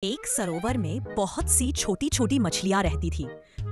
एक सरोवर में बहुत सी छोटी छोटी मछलियां रहती थी।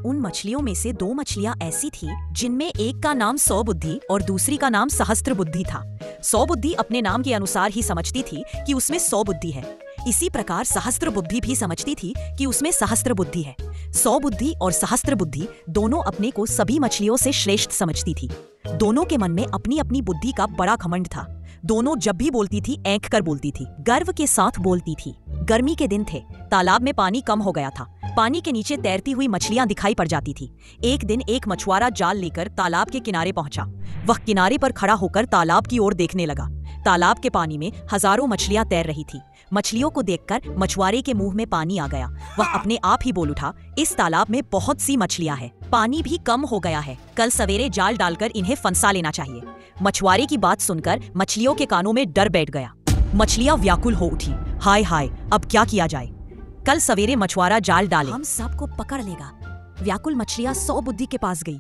उन मछलियों में से दो मछलियां ऐसी थी जिनमें एक का नाम सौबुद्धि और दूसरी का नाम सहस्त्रबुद्धि था। सौबुद्धि अपने नाम के अनुसार ही समझती थी कि उसमें 100 बुद्धि है। इसी प्रकार सहस्त्रबुद्धि भी समझती थी कि उसमें सहस्त्र बुद्धि है। सौबुद्धि और सहस्त्रबुद्धि दोनों अपने को सभी मछलियों से श्रेष्ठ समझती थी। दोनों के मन में अपनी अपनी बुद्धि का बड़ा घमंड था। दोनों जब भी बोलती थी ऐंक कर बोलती थी, गर्व के साथ बोलती थी। गर्मी के दिन थे, तालाब में पानी कम हो गया था। पानी के नीचे तैरती हुई मछलियां दिखाई पड़ जाती थी। एक दिन एक मछुआरा जाल लेकर तालाब के किनारे पहुंचा। वह किनारे पर खड़ा होकर तालाब की ओर देखने लगा। तालाब के पानी में हजारों मछलियां तैर रही थी। मछलियों को देखकर मछुआरे के मुंह में पानी आ गया। वह अपने आप ही बोल उठा, इस तालाब में बहुत सी मछलियां हैं, पानी भी कम हो गया है, कल सवेरे जाल डालकर इन्हें फंसा लेना चाहिए। मछुआरे की बात सुनकर मछलियों के कानों में डर बैठ गया। मछलियां व्याकुल हो उठी, हाय हाय, अब क्या किया जाए। कल सवेरे मछुआरा जाल डाले, हम सबको पकड़ लेगा। व्याकुल मछलियां 100 बुद्धि के पास गई।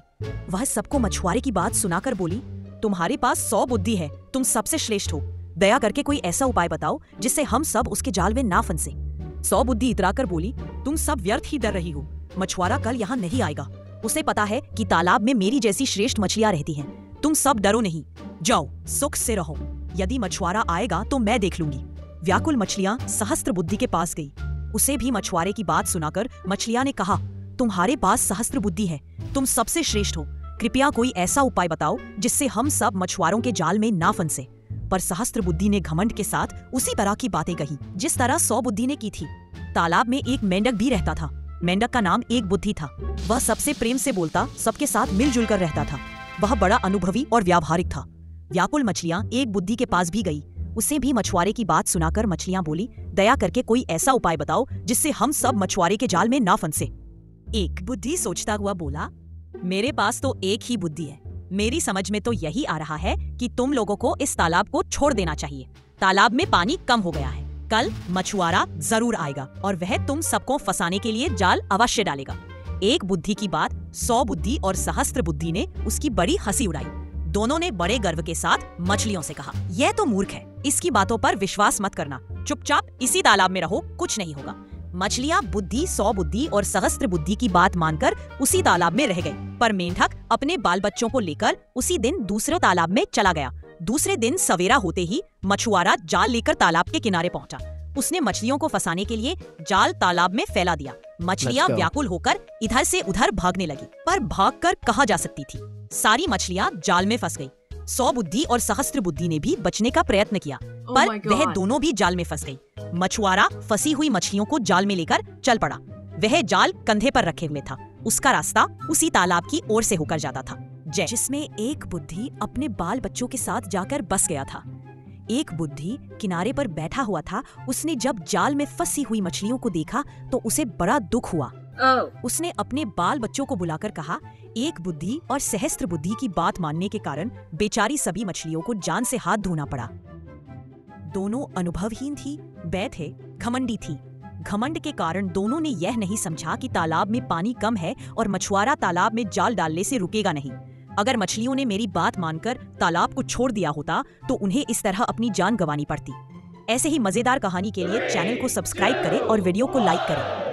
वह सबको मछुआरे की बात सुनाकर बोली, तुम्हारे पास 100 बुद्धि है, तुम सबसे श्रेष्ठ हो। दया करके कोई ऐसा उपाय बताओ जिससे हम सब उसके जाल में ना फंसे। 100 बुद्धि इतराकर बोली, तुम सब व्यर्थ ही डर रही हो। मछुआरा कल यहाँ नहीं आएगा। उसे पता है कि तालाब में मेरी जैसी श्रेष्ठ मछलियां रहती हैं। तुम सब डरो नहीं, जाओ सुख से रहो। यदि मछुआरा आएगा तो मैं देख लूंगी। व्याकुल मछलियां सहस्त्र बुद्धि के पास गई। उसे भी मछुआरे की बात सुनाकर मछलियां ने कहा, तुम्हारे पास सहस्त्र बुद्धि है, तुम सबसे श्रेष्ठ हो। कृपया कोई ऐसा उपाय बताओ जिससे हम सब मछुआरों के जाल में ना फंसे। पर सहस्त्र बुद्धि ने घमंड के साथ उसी तरह की बातें कही जिस तरह 100 बुद्धि ने की थी। तालाब में एक मेंढक भी रहता था। मेंढक का नाम एक बुद्धि था। वह सबसे प्रेम से बोलता, सबके साथ मिलजुल कर रहता था। वह बड़ा अनुभवी और व्यावहारिक था। व्याकुल मछलियां एक बुद्धि के पास भी गई। उसे भी मछुआरे की बात सुनाकर मछलियां बोली, दया करके कोई ऐसा उपाय बताओ जिससे हम सब मछुआरे के जाल में ना फंसे। एक बुद्धि सोचता हुआ बोला, मेरे पास तो एक ही बुद्धि है। मेरी समझ में तो यही आ रहा है कि तुम लोगों को इस तालाब को छोड़ देना चाहिए। तालाब में पानी कम हो गया है। कल मछुआरा जरूर आएगा और वह तुम सबको फंसाने के लिए जाल अवश्य डालेगा। एक बुद्धि की बात 100 बुद्धि और सहस्त्र बुद्धि ने उसकी बड़ी हंसी उड़ाई। दोनों ने बड़े गर्व के साथ मछलियों से कहा, यह तो मूर्ख है, इसकी बातों पर विश्वास मत करना। चुपचाप इसी तालाब में रहो, कुछ नहीं होगा। मछलियां बुद्धि, 100 बुद्धि और सहस्त्र बुद्धि की बात मानकर उसी तालाब में रह गई। पर मेंढक अपने बाल बच्चों को लेकर उसी दिन दूसरे तालाब में चला गया। दूसरे दिन सवेरा होते ही मछुआरा जाल लेकर तालाब के किनारे पहुंचा। उसने मछलियों को फंसाने के लिए जाल तालाब में फैला दिया। मछलियां व्याकुल होकर इधर से उधर भागने लगी, पर भागकर कहां जा सकती थी। सारी मछलियां जाल में फंस गई। 100 बुद्धि और सहस्त्र बुद्धि ने भी बचने का प्रयत्न किया, पर वह दोनों भी जाल में फंस गई। मछुआरा फंसी हुई मछलियों को जाल में लेकर चल पड़ा। वह जाल कंधे पर रखे हुए था। उसका रास्ता उसी तालाब की ओर से होकर जाता था जिसमें एक बुद्धि अपने बाल बच्चों के साथ जाकर बस गया था। एक बुद्धि किनारे पर बैठा हुआ था। उसने जब जाल में फंसी हुई मछलियों को देखा तो उसे बड़ा दुख हुआ। उसने अपने बाल बच्चों को बुलाकर कहा, एक बुद्धि और सहस्त्र बुद्धि की बात मानने के कारण बेचारी सभी मछलियों को जान से हाथ धोना पड़ा। दोनों अनुभवहीन थी, बै थे, घमंडी थी। घमंड के कारण दोनों ने यह नहीं समझा कि तालाब में पानी कम है और मछुआरा तालाब में जाल डालने से रुकेगा नहीं। अगर मछलियों ने मेरी बात मानकर तालाब को छोड़ दिया होता तो उन्हें इस तरह अपनी जान गंवानी पड़ती। ऐसे ही मजेदार कहानी के लिए चैनल को सब्सक्राइब करें और वीडियो को लाइक करें।